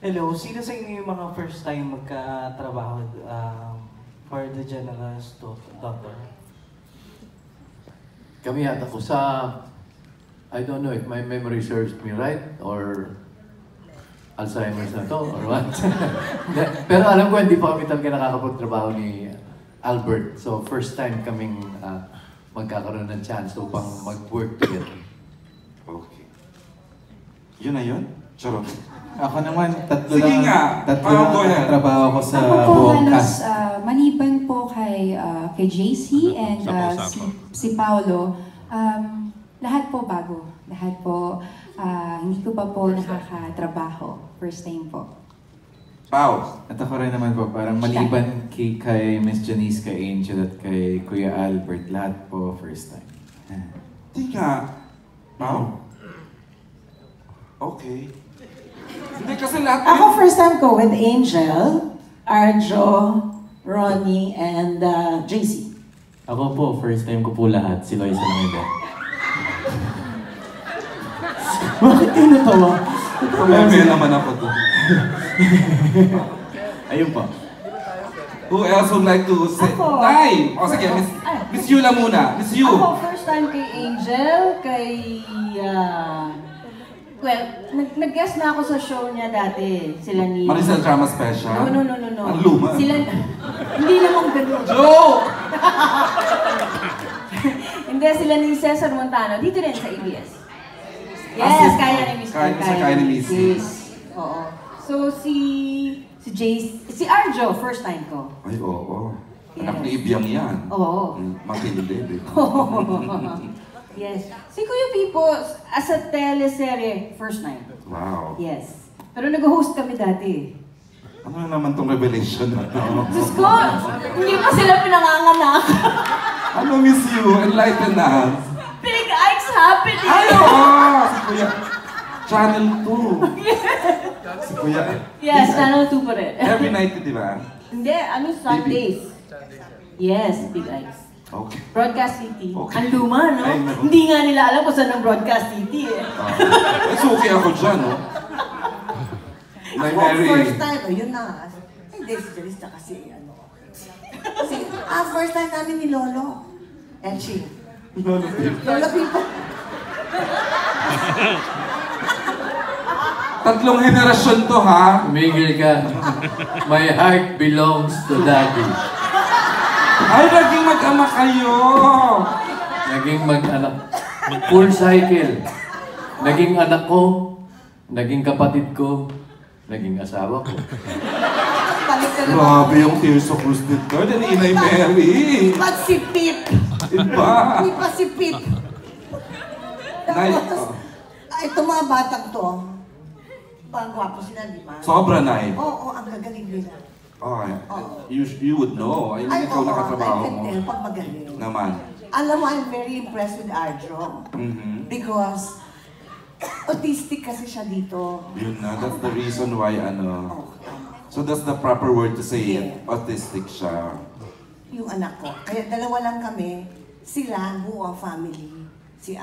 Hello, sino sa inyo yung mga first time magka-trabaho for the General's Doctor? Kami yata ko sa, I don't know if my memory serves me right or Alzheimer's na to or what. Pero alam ko hindi pa kami talaga nakakapagtrabaho ni Albert. So first time kaming magkakaroon ng chance upang mag-work together. Okay. Yun na yun? Charot. Ako naman, tatlo Sige lang nga. trabaho ko sa Ako po buong halos cast. maliban po kay JC and si Paolo, lahat po bago. Lahat po, hindi ko pa po nakakatrabaho. First time po. Pao. At ako rin naman po, parang maliban kay Miss Janice, kay Angel at kay Kuya Albert, lahat po first time. Di nga. Pao? Okay. Hindi kasi lahat... Ako first time ko with Angel, Arjo, Ronnie, and JC. Ako po, first time ko po lahat. Si Loisa lang hindi. Bakit kayo natawa? May naman ako doon. Ayun po. Who else would like to say? Ako. Nay! O sige, Miss Yula muna. Miss Yu. Ako, first time kay Angel, well, nag-guest na ako sa show niya dati. Sila ni... Maricel Drama Special? No. Ang luma. Sila... Hindi naman ganun. Joke! Hindi, sila ni Cesar Montano. Dito rin sa ABS. Yes, kaya ni Miss. Kaya ni Miss. Yes. Oo. So, si Jace... Si Arjo, first time ko. Ay, oo. Yes. Anak ni Ibiang yan. Oo. Matindi. Yes. Si Kuya Pipo, as a teleserye, first time. Wow. Yes. Pero nag-host kami dati. Ano na naman tong revelation na to? Diyos ko! Hindi pa sila pinanganganak. Ano, Miss Yu? Enlighten us. Big Ike's happening! Ay, oo! Si Kuya. Channel 2. Si Kuya. Yes, Channel 2 pa rin. Every night, di ba? Hindi, Sundays. Yes, Big Ike's. Okay. Broadcast City. Okay. Ang luma, no? Ay, no. Hindi nga nila alam kung saan ang Broadcast City, eh. Ay, suki ako dyan, no? May Mary. First time, yun na. Hindi, si Janice na kasi, first time namin ni Lolo. Etching. Lolo Pipo. Tatlong henerasyon to, ha? Tumigil ka. My heart belongs to Daddy. Ay, naging mag-ama kayo! Naging mag-anak. Full cycle. Naging anak ko, naging kapatid ko, naging asawa ko. Grabe yung Tears of Rusted Girl ni Inay Mary. Ba't si Pip? Iba. Hindi pa si Pip. Itong mga batang to, parang gwapo sila, di ba? Sobra, Nay. Oo, ang gagaling nila. Okay. You would know. Ay, hindi ikaw nakatrabaho mo. I can tell pag magaling. Naman. Alam mo, I'm very impressed with Arjo. Because autistic kasi siya dito. Yun na. That's the reason why, So that's the proper word to say it. Autistic siya. Yung anak ko. Kaya dalawa lang kami. Sila, buo ang family. Si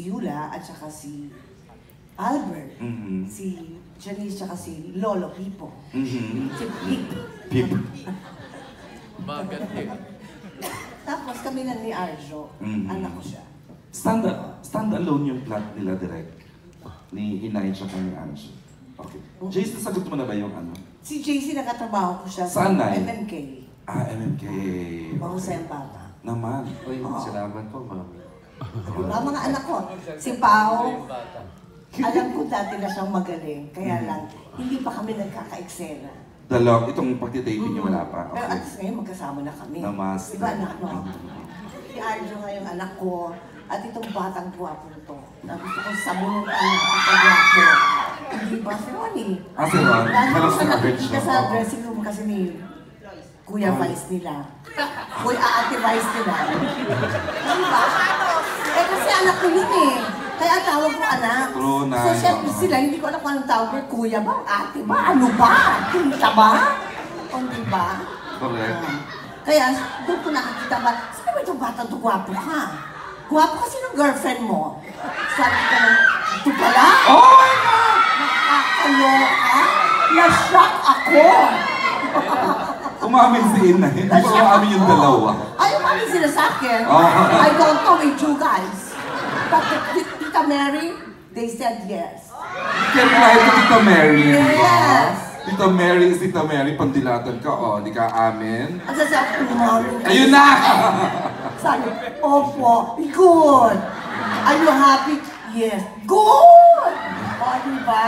Yula at saka si Albert. Si Janice at si Lolo Pipo. Si Pip. Pip. Maganda. Tapos kami na ni Arjo. Anak ko siya. Stand alone yung plot nila direct. Ni Inay at ni Arjo. Okay. Jace, nasagot mo na ba yung ano? Si JC nakatrabaho ko siya Saan, sa Nay? MMK. MMK. Mahusay ang bata. Naman. Uy, salamat po, Mami. Ang mga anak ko, si Pao, alam ko dati na siyang magaling. Kaya lang, hindi pa kami nagkaka-eksena. Itong pagtitaping niyo wala pa. Pero at Okay. least ngayon magkasama na kami. Namaste. Diba anak mo? Si Arjo nga yung anak ko. At itong batang guwapo to. Na gusto kong sabunutan ang guwapo. Hindi ba si Ronnie? Si Ron? Lalo Pero ko sa siya average nakikita siya. sa dressing room kasi ni Kuya Vice nila. Kuya Ate Vice nila. Diba? Kasi anak ko yun eh. Kaya tawag ko anak. True na. So syempre sila, hindi ko alam kung anong tawag ko. Kuya ba? Ate ba? Ano ba? Tita ba? O diba? Correct. Kaya doon ko nakakita ba, sabi ba itong batang to, gwapo ka? Gwapo kasi ng girlfriend mo. Sabi ka na, ito pala? Oh my God! ako. Umamin si Inay. Hindi pa umamin yung dalawa. Ay, umamin sila sa akin. Oh. I don't know with you guys. But Tita Mary, they said yes. Can't lie to Tita Mary. Yes. Tita Mary is Tita Mary. Pandilatan ka, oh. Di ka amin. At sasabi, umamin. Ayun na! Sabi, opo, good. Are you happy? Yes. Good! O, diba?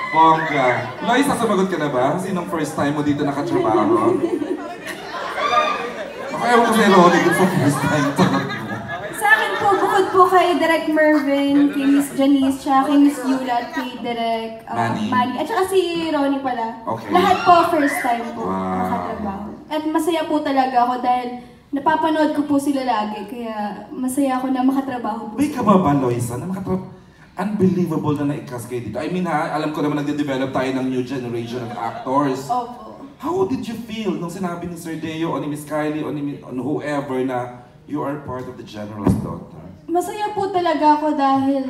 Bongga. Loisa, sumagot ka na ba? Sinong first time mo dito nakatrabaho? Ako ewan ko sa'yo, Ronnie, kung sa first time sagot mo. Sa akin po, bukod po kay Direk Mervin, kay Miss Janice, tsaka kay Miss Yula, at kay Direk Manny. at saka si Ronnie pala. Okay. Lahat po first time po Wow. makatrabaho. At masaya po talaga ako dahil napapanood ko po sila lagi, kaya masaya ako na makatrabaho po. May ka ba, Loisa, na unbelievable na na-cast kayo dito? I mean ha, alam ko naman nagde-develop tayo ng new generation of actors. Opo. How did you feel nung sinabi ni Sir Deo o ni Miss Kylie o ni on whoever na you are part of the General's Daughter? Masaya po talaga ako dahil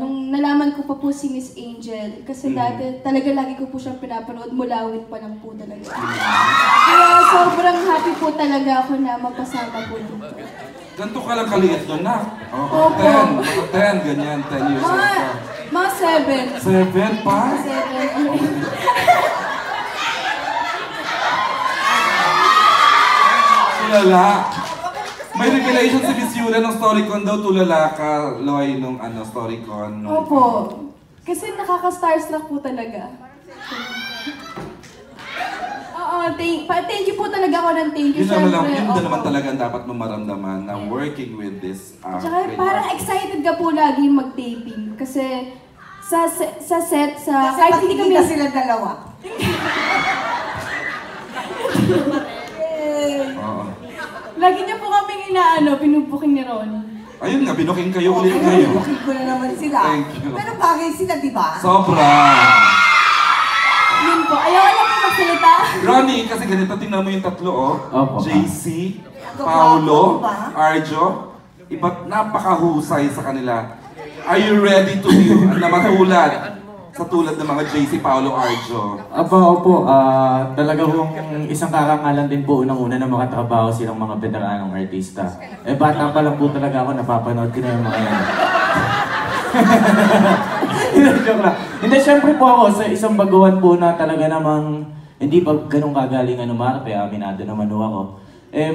nung nalaman ko pa po si Miss Angel, kasi dati talaga lagi ko po siyang pinapanood, mulawin pa lang po talaga. Kaya sobrang happy po talaga ako na magkasama po dito. Ganto ka lang kaliit doon na. Opo. 10, ganyan, 10 years old ka. Mga 7. 7 pa? 7. Tulala. May revelation si Miss Yula ng Storycon daw, tulala ka, Loy, nung Storycon. Opo. Kasi nakaka-starstruck po talaga. Oo, thank you po talaga ako ng thank you. Yun Opo. naman talaga ang dapat mong maramdaman na working with this Tsaka great parang artist. excited ka po lagi mag-taping. Kasi sa set, Kasi kahit hindi kami... pagkikita sila dalawa. Oo. Lagi niya po kaming pinubuking ni Ronnie. Ayun nga, binuking kayo ulit ngayon. Bukid ko na naman sila. Thank you. Pero bagay sila, di ba? Sobra! Yun po. Ayaw lang po magsalita. Ronnie, kasi ganito, tingnan mo yung tatlo, oh. Opo. JC, Ano Paolo, ba? Arjo. Iba't napakahusay sa kanila. Are you ready to be na matulad sa tulad ng mga JC, Paolo, Arjo? Opo. Talaga kung isang karangalan din po unang-una na makatrabaho silang mga veteranong artista. Bata pa lang po talaga ako, napapanood ko na yung mga yan. Joke lang. Hindi, syempre po ako sa isang baguhan po na talaga namang hindi pa ganun kagalingan umarte, aminado naman ho ako.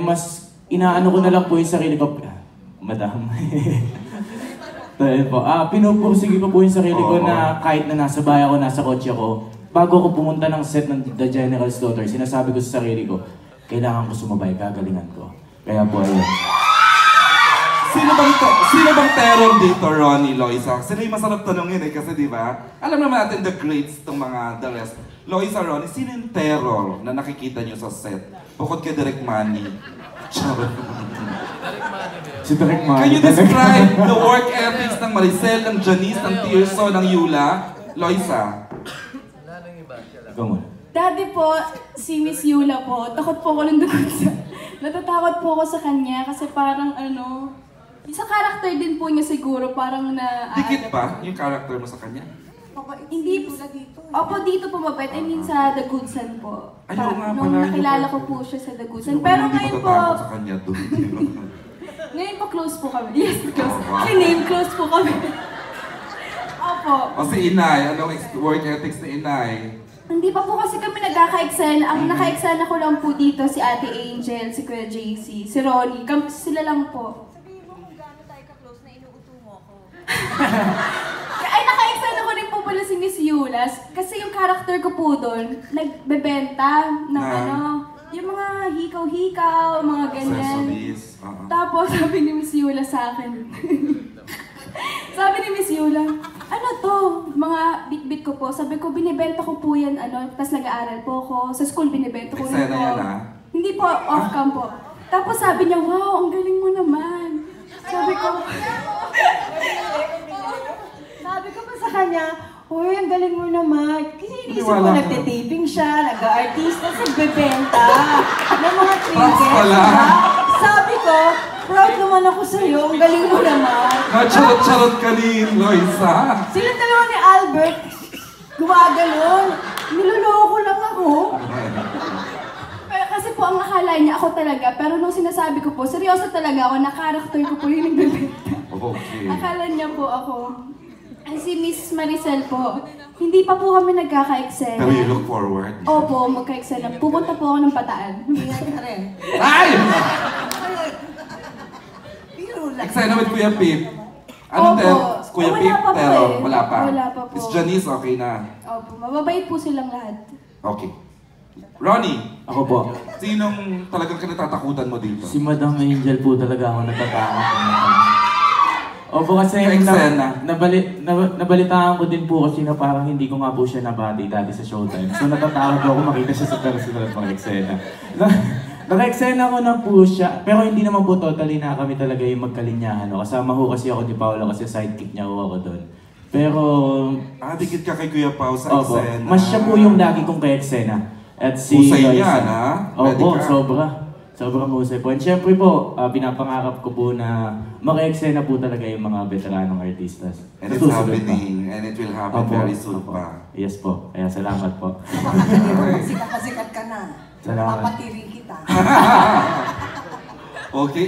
Mas inaano ko na lang po yung sarili ko. Madam. Dahil po, pinupursige ko po yung sarili ko na kahit na nasa bahay ako, nasa kotse ako, bago ako pumunta ng set ng The General's Daughter, sinasabi ko sa sarili ko, kailangan ko sumabay, gagalingan ko. Kaya po, ayun. Sino bang terror dito, Ronnie, Loisa? Sila yung masarap tanongin kasi di ba? Alam naman natin the greats tong mga the rest. Loisa, Ronnie, sino yung terror na nakikita nyo sa set? Bukod kay Direk Manny. Charot. Si Direk Manny. Can you describe the work ethics ng Maricel, ng Janice, ng Tirso, ng Yula? Loisa? Ikaw muna. Dati po, si Miss Yula po, takot po ako ng dugot sa... Natatakot po ako sa kanya kasi parang sa character din po niya siguro, parang na... Dikit ba yung character mo sa kanya? Hindi po. Opo, dito po mabait. I mean sa The Good Son po. Ay, oo nga Nung pala, nakilala yun ko po. po siya sa The Good Son. Sino Pero hindi ngayon po, matatakot sa kanya doon? ngayon po close po kami. Yes, close. Oh, wow. Si name close po kami. Opo. O si Inay, anong work ethics ni Inay? Hindi pa po kasi kami nagkaka-excel. Ang naka-excel ko lang po dito si Ate Angel, si Kuya JC, si Ronnie. Sila lang po. Sabihin mo kung gaano tayo ka-close na inuuto mo ako. Ay, naka-excel ako rin po pala si Miss Yulas. Kasi yung character ko po doon, nagbebenta ng yung mga hikaw-hikaw, mga ganyan. Accessories. Tapos sabi ni Miss Yula sa akin, sabi ni Miss Yula, ano to? Mga bit-bit ko po. Sabi ko, binibenta ko po yan, tapos nag-aaral po ako. Sa school, binibenta ko rin Eksena po. yan, Hindi po, off-cam po. Tapos sabi niya, wow, ang galing mo naman. Sabi ko, sabi ko pa sa kanya, uy, ang galing mo naman. Kasi inisip ko, Maniwala ka. nagtitaping siya, nag-artista, nagbebenta ng mga trinkets. pala. Diba? Sabi ko, proud naman ako sa'yo, ang galing mo naman. Charot-charot ka ni Loisa. Silang dalawa ni Albert, gumaganon. Niloloko lang akala niya ako talaga, pero nung sinasabi ko po, seryoso talaga ako, na character ko po yung nagbebenta. Okay. Akala niya po ako. Ay, si Miss Maricel po, hindi pa po kami nagkaka-eksena. Pero you look forward. Opo, magka-eksena. Pupunta po ako ng Bataan. Ingat ka rin. Ay! Biro lang. Eksena with Kuya Pip. Anong Opo. Kuya Wala Pip? pa po Pero eh. wala pa. Wala pa po. Miss Janice, okay na. Opo, mababait po silang lahat. Okay. Ronnie, Ako po. sinong talagang kinatatakutan mo dito? Si Madam Angel po talaga ako natatakot. Opo kasi Ka-eksena. nabalitaan ko din po kasi na parang hindi ko nga po siya nabati dati sa Showtime. So natatakot po ako makita siya sa personal pang eksena. Naka-eksena ko na po siya, pero hindi naman po totally na kami talaga yung magkalinyahan. No? Kasama ho kasi ako ni Paolo kasi sidekick niya ho ako doon. Pero... Dikit ka kay Kuya Pao sa Opo, eksena. mas siya po yung lagi kong ka-eksena. At si Husay Loisa. yan, ha? Opo, Pwede ka. sobra. Sobrang husay po. And syempre po, pinapangarap ko po na maka-eksena po talaga yung mga veteranong artistas. And it's Susunod happening. And it will happen Opo, very soon opo. pa. Yes po. Kaya salamat po. Sikat na sikat ka na. Salamat. Papatirin kita. Okay.